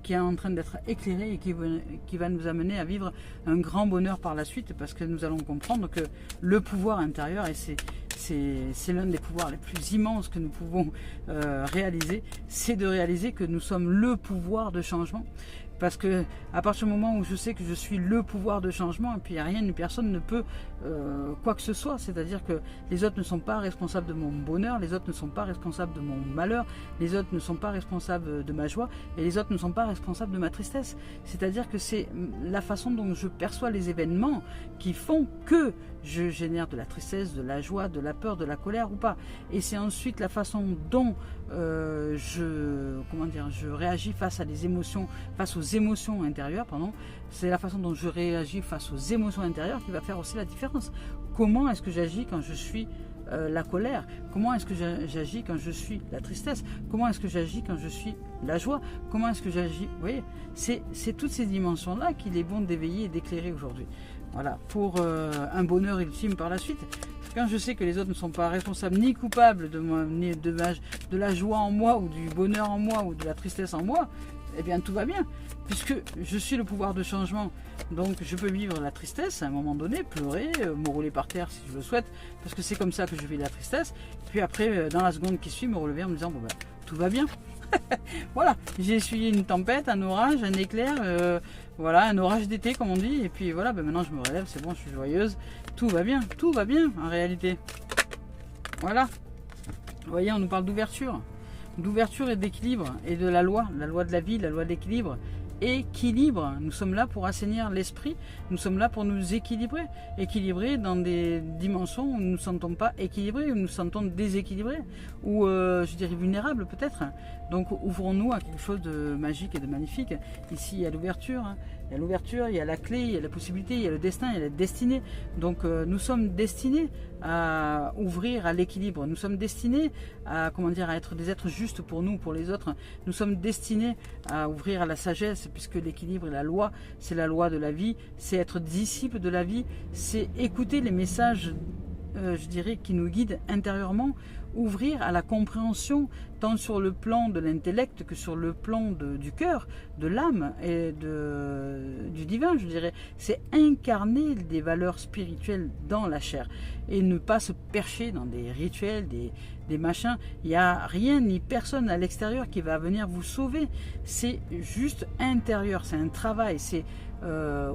A: qui est en train d'être éclairé et qui va nous amener à vivre un grand bonheur par la suite, parce que nous allons comprendre que le pouvoir intérieur, et c'est l'un des pouvoirs les plus immenses que nous pouvons réaliser, c'est de réaliser que nous sommes le pouvoir de changement. Parce que à partir du moment où je sais que je suis le pouvoir de changement, et puis rien ni personne ne peut quoi que ce soit, c'est-à-dire que les autres ne sont pas responsables de mon bonheur, les autres ne sont pas responsables de mon malheur, les autres ne sont pas responsables de ma joie, et les autres ne sont pas responsables de ma tristesse. C'est-à-dire que c'est la façon dont je perçois les événements qui font que je génère de la tristesse, de la joie, de la peur, de la colère ou pas. Et c'est ensuite la façon dont je réagis face aux émotions intérieures, c'est la façon dont je réagis face aux émotions intérieures qui va faire aussi la différence. Comment est-ce que j'agis quand je suis la colère? Comment est-ce que j'agis quand je suis la tristesse? Comment est-ce que j'agis quand je suis la joie? Comment est-ce que j'agis? Vous voyez, c'est toutes ces dimensions-là qu'il est bon d'éveiller et d'éclairer aujourd'hui. Voilà, pour un bonheur ultime par la suite. Quand je sais que les autres ne sont pas responsables ni coupables de la joie en moi, ou du bonheur en moi, ou de la tristesse en moi, eh bien tout va bien, puisque je suis le pouvoir de changement. Donc je peux vivre la tristesse à un moment donné, pleurer, me rouler par terre si je le souhaite, parce que c'est comme ça que je vis la tristesse. Puis après, dans la seconde qui suit, me relever en me disant tout va bien. Voilà, j'ai essuyé une tempête, un orage, un éclair, voilà, un orage d'été comme on dit, et puis voilà, maintenant je me relève, c'est bon, je suis joyeuse, tout va bien en réalité. Voilà, vous voyez, on nous parle d'ouverture. d'ouverture et d'équilibre, et de la loi de la vie, la loi de l'équilibre. Équilibre, nous sommes là pour assainir l'esprit, nous sommes là pour nous équilibrer dans des dimensions où nous ne nous sentons pas équilibrés, où nous nous sentons déséquilibrés, ou je dirais vulnérables peut-être. Donc ouvrons-nous à quelque chose de magique et de magnifique. Ici il y a l'ouverture, hein. Il y a l'ouverture, il y a la clé, il y a la possibilité, il y a le destin, il y a la destinée. Donc nous sommes destinés à ouvrir à l'équilibre. Nous sommes destinés à, comment dire, à être des êtres justes pour nous, pour les autres. Nous sommes destinés à ouvrir à la sagesse, puisque l'équilibre et la loi, c'est la loi de la vie, c'est être disciple de la vie, c'est écouter les messages, je dirais, qui nous guident intérieurement, ouvrir à la compréhension, tant sur le plan de l'intellect que sur le plan du cœur, de l'âme et du divin, je dirais. C'est incarner des valeurs spirituelles dans la chair et ne pas se percher dans des rituels, des machins. Il n'y a rien ni personne à l'extérieur qui va venir vous sauver. C'est juste intérieur, c'est un travail, c'est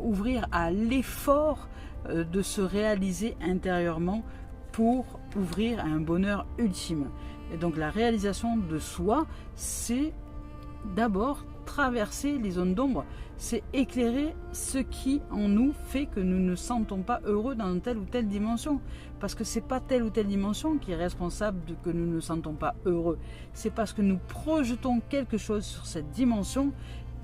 A: ouvrir à l'effort de se réaliser intérieurement pour ouvrir à un bonheur ultime. Et donc la réalisation de soi, c'est d'abord traverser les zones d'ombre, c'est éclairer ce qui en nous fait que nous ne sentons pas heureux dans telle ou telle dimension. Parce que c'est pas telle ou telle dimension qui est responsable de que nous ne sentons pas heureux. C'est parce que nous projetons quelque chose sur cette dimension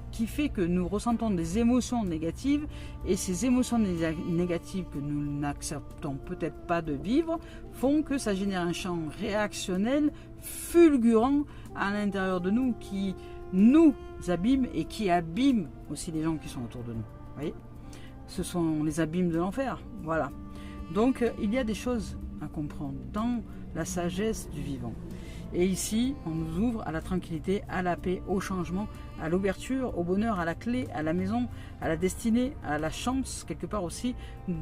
A: qui fait que nous ressentons des émotions négatives, et ces émotions négatives que nous n'acceptons peut-être pas de vivre font que ça génère un champ réactionnel fulgurant à l'intérieur de nous qui nous abîme et qui abîme aussi les gens qui sont autour de nous. Vous voyez, ce sont les abîmes de l'enfer. Voilà. Donc il y a des choses à comprendre dans la sagesse du vivant. Et ici, on nous ouvre à la tranquillité, à la paix, au changement, à l'ouverture, au bonheur, à la clé, à la maison, à la destinée, à la chance, quelque part aussi,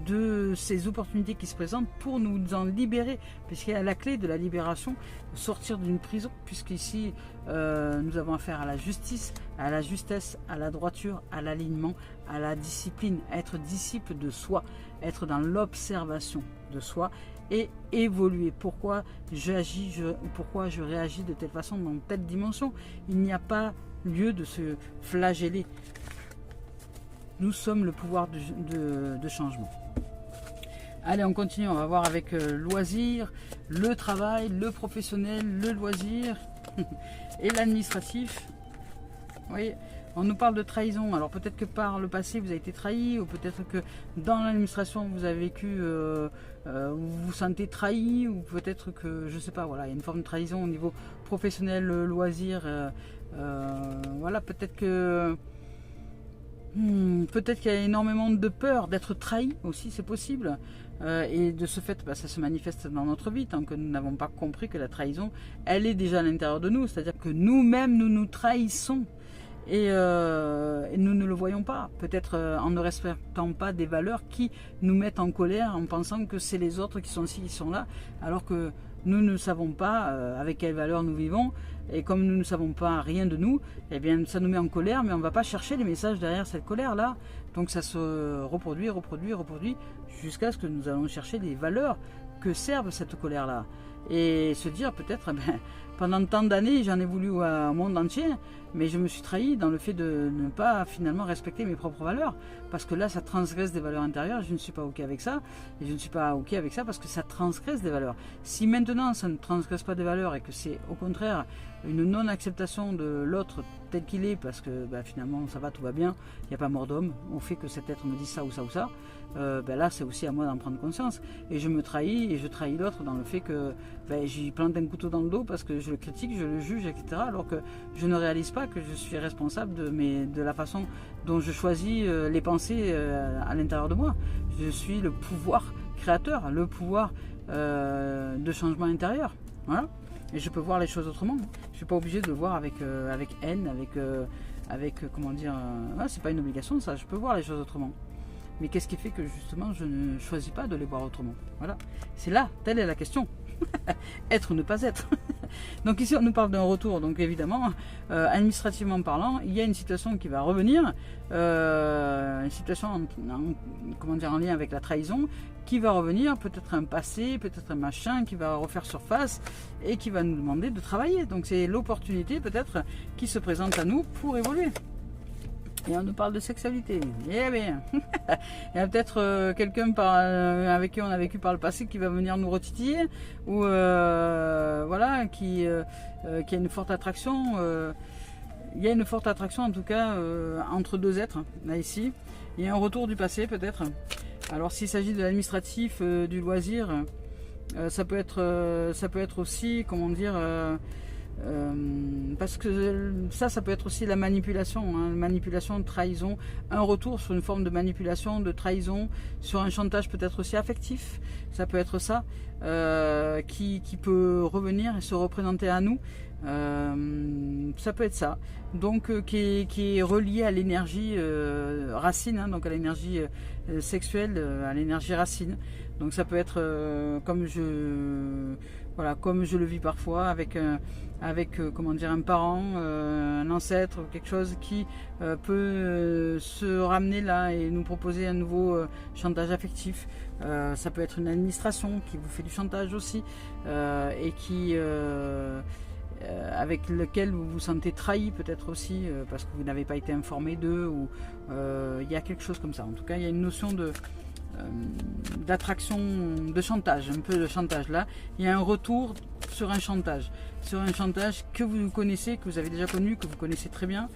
A: de ces opportunités qui se présentent pour nous en libérer, puisqu'il y a la clé de la libération, sortir d'une prison, puisqu'ici, nous avons affaire à la justice, à la justesse, à la droiture, à l'alignement, à la discipline, à être disciple de soi, être dans l'observation de soi, et évoluer. Pourquoi j'agis, pourquoi je réagis de telle façon dans telle dimension. Il n'y a pas lieu de se flageller. Nous sommes le pouvoir de changement. Allez, on continue, on va voir avec loisir, le travail, le professionnel, le loisir et l'administratif. Vous voyez, on nous parle de trahison. Alors peut-être que par le passé vous avez été trahi, ou peut-être que dans l'administration vous avez vécu, vous vous sentez trahi, ou peut-être que, je sais pas, voilà, il y a une forme de trahison au niveau professionnel, loisir. Voilà, peut-être que qu'il y a énormément de peur d'être trahi aussi, c'est possible. Et de ce fait, ça se manifeste dans notre vie tant que nous n'avons pas compris que la trahison, elle est déjà à l'intérieur de nous. C'est-à-dire que nous-mêmes, nous nous trahissons. Et nous ne le voyons pas, peut-être en ne respectant pas des valeurs qui nous mettent en colère en pensant que c'est les autres qui sont ci, qui sont là, alors que nous ne savons pas avec quelles valeurs nous vivons, et comme nous ne savons pas rien de nous, eh bien ça nous met en colère, mais on ne va pas chercher les messages derrière cette colère-là. Donc ça se reproduit, jusqu'à ce que nous allons chercher les valeurs que servent cette colère-là. Et se dire peut-être, pendant tant d'années, j'en ai voulu au monde entier, mais je me suis trahi dans le fait de ne pas finalement respecter mes propres valeurs, parce que là ça transgresse des valeurs intérieures, je ne suis pas ok avec ça, et je ne suis pas ok avec ça parce que ça transgresse des valeurs. Si maintenant ça ne transgresse pas des valeurs et que c'est au contraire une non-acceptation de l'autre tel qu'il est, parce que finalement ça va, tout va bien, il n'y a pas mort d'homme, au fait que cet être me dise ça ou ça ou ça, là c'est aussi à moi d'en prendre conscience, et je me trahis, et je trahis l'autre dans le fait que j'y plante un couteau dans le dos parce que je le critique, je le juge, etc., alors que je ne réalise pas que je suis responsable de la façon dont je choisis les pensées à l'intérieur de moi. Je suis le pouvoir créateur, le pouvoir de changement intérieur. Voilà. Et je peux voir les choses autrement. Je ne suis pas obligé de le voir avec haine, avec comment dire... c'est pas une obligation ça, je peux voir les choses autrement. Mais qu'est-ce qui fait que justement je ne choisis pas de les voir autrement? Voilà. C'est là, telle est la question. Être ou ne pas être. Donc ici on nous parle d'un retour, donc évidemment administrativement parlant, il y a une situation qui va revenir, une situation comment dire, en lien avec la trahison, qui va revenir, peut-être un passé, peut-être un machin qui va refaire surface et qui va nous demander de travailler. Donc c'est l'opportunité peut-être qui se présente à nous pour évoluer. Et on nous parle de sexualité. Eh bien, il y a peut-être quelqu'un avec qui on a vécu par le passé qui va venir nous retitiller, ou voilà, qui a une forte attraction. Il y a une forte attraction en tout cas entre deux êtres, là ici. Il y a un retour du passé peut-être. Alors s'il s'agit de l'administratif, du loisir, ça peut être aussi, comment dire, parce que ça peut être aussi la manipulation, hein, manipulation, trahison, un retour sur une forme de manipulation, de trahison, sur un chantage peut-être aussi affectif, ça peut être ça, qui peut revenir et se représenter à nous. Ça peut être ça, donc qui est relié à l'énergie racine, hein, donc à l'énergie sexuelle, à l'énergie racine. Donc ça peut être comme je le vis parfois avec comment dire, un parent, un ancêtre, quelque chose qui peut se ramener là et nous proposer un nouveau chantage affectif. Ça peut être une administration qui vous fait du chantage aussi et qui avec lequel vous vous sentez trahi peut-être aussi parce que vous n'avez pas été informé d'eux, ou il y a quelque chose comme ça. En tout cas, il y a une notion d'attraction, de chantage, un peu de chantage là. Il y a un retour sur un chantage que vous connaissez, que vous avez déjà connu, que vous connaissez très bien,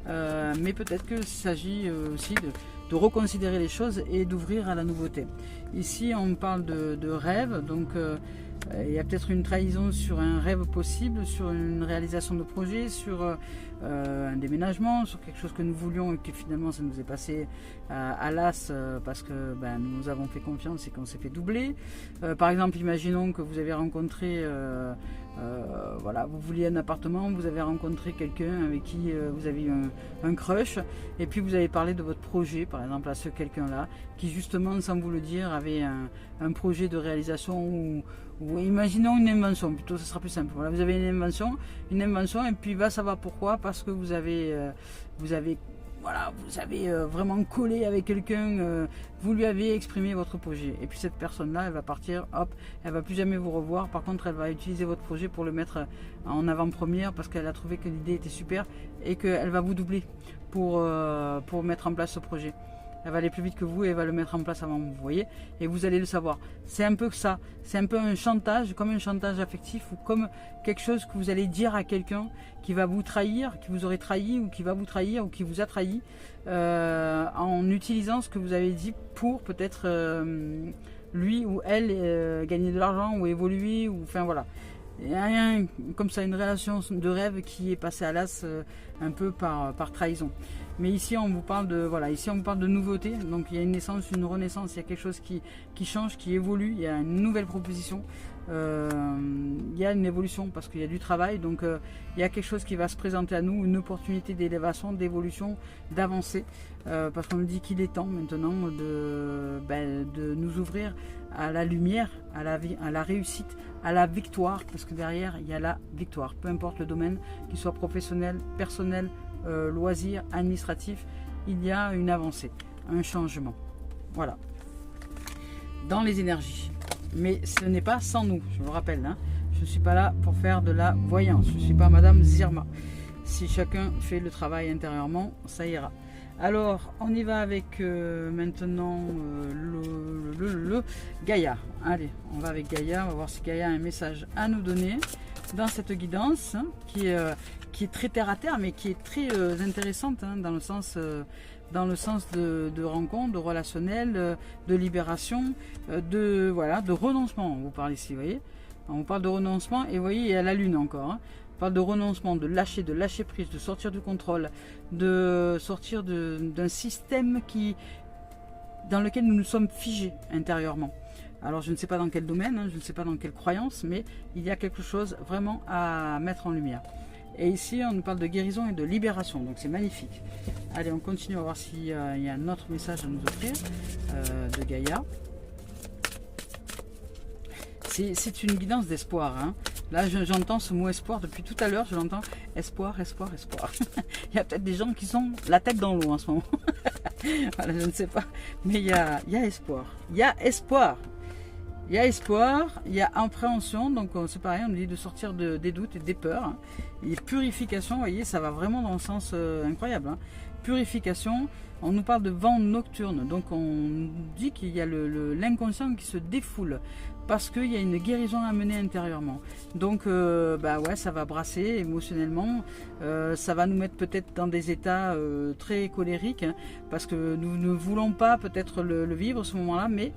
A: mais peut-être qu'il s'agit aussi de reconsidérer les choses et d'ouvrir à la nouveauté. Ici on parle de rêve, donc il y a peut-être une trahison sur un rêve possible, sur une réalisation de projet, sur un déménagement, sur quelque chose que nous voulions et que finalement ça nous est passé à l'as parce que nous avons fait confiance et qu'on s'est fait doubler. Par exemple, imaginons que vous avez rencontré, voilà, vous vouliez un appartement, vous avez rencontré quelqu'un avec qui vous avez eu un crush, et puis vous avez parlé de votre projet, par exemple, à ce quelqu'un-là, qui justement, sans vous le dire, avait un projet de réalisation ou imaginons une invention, plutôt ce sera plus simple. Voilà, vous avez une invention et puis va savoir pourquoi, parce que vous avez vraiment collé avec quelqu'un, vous lui avez exprimé votre projet, et puis cette personne-là, elle va partir, hop, elle va plus jamais vous revoir. Par contre, elle va utiliser votre projet pour le mettre en avant-première parce qu'elle a trouvé que l'idée était super et qu'elle va vous doubler pour mettre en place ce projet. Elle va aller plus vite que vous et elle va le mettre en place avant vous, voyez, et vous allez le savoir. C'est un peu ça, c'est un peu un chantage, comme un chantage affectif, ou comme quelque chose que vous allez dire à quelqu'un qui va vous trahir, qui vous aurait trahi, ou qui va vous trahir, ou qui vous a trahi, en utilisant ce que vous avez dit pour peut-être lui ou elle gagner de l'argent ou évoluer, ou enfin voilà. Il y a comme ça une relation de rêve qui est passée à l'as un peu par trahison. Mais ici on vous parle de nouveauté, donc il y a une naissance, une renaissance, il y a quelque chose qui change, qui évolue, il y a une nouvelle proposition, il y a une évolution parce qu'il y a du travail, donc il y a quelque chose qui va se présenter à nous, une opportunité d'élévation, d'évolution, d'avancer, parce qu'on nous dit qu'il est temps maintenant de nous ouvrir à la lumière, à la réussite, à la victoire, parce que derrière il y a la victoire, peu importe le domaine, qu'il soit professionnel, personnel, loisir, administratif, il y a une avancée, un changement, voilà, dans les énergies. Mais ce n'est pas sans nous, je vous rappelle, hein. Je ne suis pas là pour faire de la voyance, je ne suis pas Madame Zirma. Si chacun fait le travail intérieurement, ça ira. Alors, on y va avec maintenant le Gaïa. Allez, on va avec Gaïa, on va voir si Gaïa a un message à nous donner dans cette guidance, hein, qui est très terre à terre, mais qui est très intéressante, hein, dans le sens de rencontre, de relationnel, de libération, de renoncement. On vous parle ici, vous voyez, on vous parle de renoncement, et vous voyez, il y a la lune encore, hein. On parle de renoncement, de lâcher prise, de sortir du contrôle, de sortir d'un système dans lequel nous nous sommes figés intérieurement. Alors je ne sais pas dans quel domaine, hein, je ne sais pas dans quelle croyance, mais il y a quelque chose vraiment à mettre en lumière. Et ici on nous parle de guérison et de libération, donc c'est magnifique. Allez, on continue, on va voir s'il y a un autre message à nous offrir de Gaïa. C'est une guidance d'espoir, hein. Là, j'entends ce mot espoir depuis tout à l'heure. Je l'entends espoir, espoir, espoir. Il y a peut-être des gens qui sont la tête dans l'eau en ce moment. Voilà, je ne sais pas. Mais il y a espoir. Il y a espoir. Il y a espoir, il y a appréhension, donc c'est pareil, on nous dit de sortir des doutes et des peurs. Hein. Et purification, vous voyez, ça va vraiment dans le sens incroyable. Hein. Purification, on nous parle de vent nocturne, donc on dit qu'il y a l'inconscient qui se défoule parce qu'il y a une guérison à mener intérieurement. Donc bah ouais, ça va brasser émotionnellement, ça va nous mettre peut-être dans des états très colériques, hein, parce que nous ne voulons pas peut-être le vivre ce moment-là, mais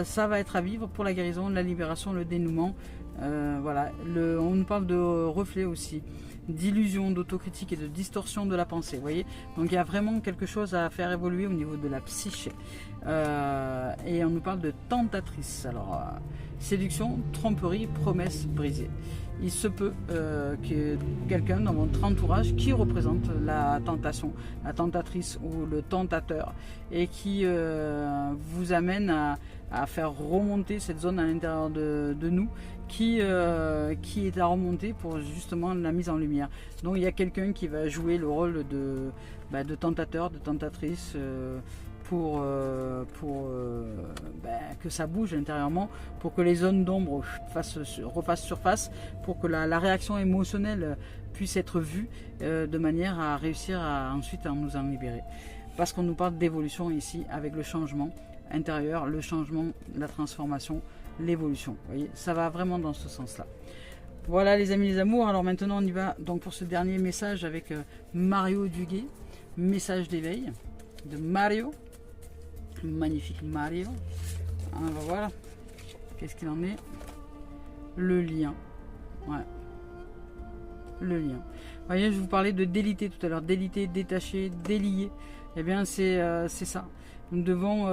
A: ça va être à vivre pour la guérison, la libération, le dénouement. Voilà. On nous parle de reflet aussi, d'illusion, d'autocritique et de distorsion de la pensée. Vous voyez, donc il y a vraiment quelque chose à faire évoluer au niveau de la psyché. Et on nous parle de tentatrice. Alors, séduction, tromperie, promesse brisée. Il se peut que quelqu'un dans votre entourage qui représente la tentation, la tentatrice ou le tentateur, et qui vous amène à faire remonter cette zone à l'intérieur de nous qui est à remonter pour justement la mise en lumière. Donc il y a quelqu'un qui va jouer le rôle de tentateur, de tentatrice, pour que ça bouge intérieurement, pour que les zones d'ombre refassent surface, pour que la réaction émotionnelle puisse être vue de manière à réussir ensuite à nous en libérer. Parce qu'on nous parle d'évolution ici avec le changement intérieur, le changement, la transformation, l'évolution. Vous voyez, ça va vraiment dans ce sens-là. Voilà les amis, les amours. Alors maintenant on y va donc pour ce dernier message avec Mario Duguay, message d'éveil de Mario. Magnifique Mario. On va voir qu'est-ce qu'il en est. Le lien. Ouais. Le lien. Vous voyez, je vous parlais de déliter tout à l'heure. Déliter, détacher, délier. Eh bien, c'est ça. Nous devons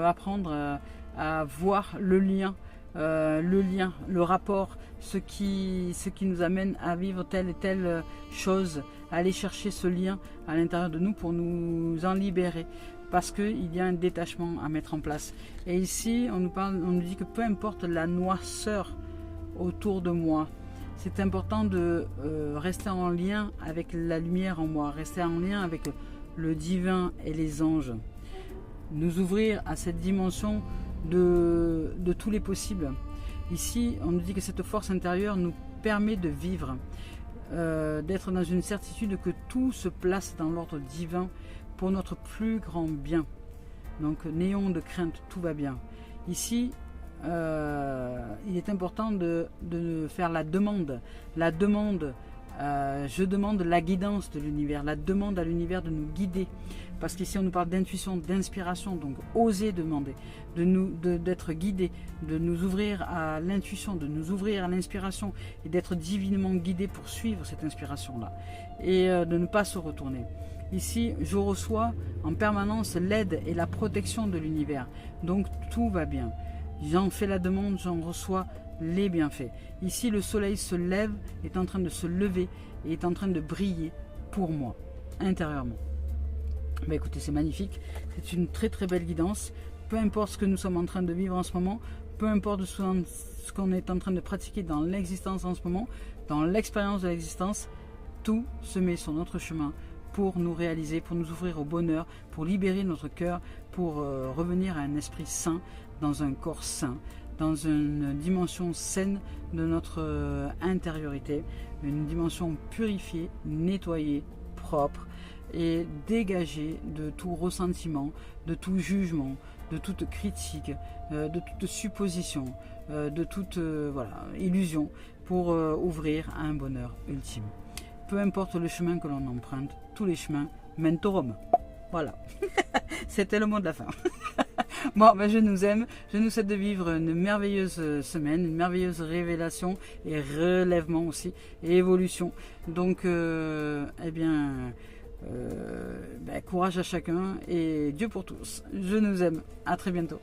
A: apprendre à voir le lien, le rapport, ce qui nous amène à vivre telle et telle chose, à aller chercher ce lien à l'intérieur de nous pour nous en libérer. Parce qu'il y a un détachement à mettre en place. Et ici, on nous dit que peu importe la noirceur autour de moi, c'est important de rester en lien avec la lumière en moi, rester en lien avec le divin et les anges. Nous ouvrir à cette dimension de tous les possibles. Ici, on nous dit que cette force intérieure nous permet de vivre, d'être dans une certitude que tout se place dans l'ordre divin pour notre plus grand bien. Donc n'ayons de crainte, tout va bien. Ici, il est important de faire la demande. La demande, je demande la guidance de l'univers, la demande à l'univers de nous guider. Parce qu'ici on nous parle d'intuition, d'inspiration, donc oser demander, d'être guidé, de nous ouvrir à l'intuition, de nous ouvrir à l'inspiration et d'être divinement guidé pour suivre cette inspiration-là et de ne pas se retourner. Ici, je reçois en permanence l'aide et la protection de l'univers. Donc, tout va bien. J'en fais la demande, j'en reçois les bienfaits. Ici, le soleil se lève, est en train de se lever et est en train de briller pour moi, intérieurement. Ben écoutez, c'est magnifique. C'est une très très belle guidance. Peu importe ce que nous sommes en train de vivre en ce moment, peu importe ce qu'on est en train de pratiquer dans l'existence en ce moment, dans l'expérience de l'existence, tout se met sur notre chemin pour nous réaliser, pour nous ouvrir au bonheur, pour libérer notre cœur, pour revenir à un esprit sain, dans un corps sain, dans une dimension saine de notre intériorité, une dimension purifiée, nettoyée, propre et dégagée de tout ressentiment, de tout jugement, de toute critique, de toute supposition, de toute illusion, pour ouvrir à un bonheur ultime. Peu importe le chemin que l'on emprunte, tous les chemins mènent au Rome. Voilà, c'était le mot de la fin. Bon, ben je nous aime, je nous souhaite de vivre une merveilleuse semaine, une merveilleuse révélation et relèvement aussi, et évolution. Donc, courage à chacun et Dieu pour tous. Je nous aime, à très bientôt.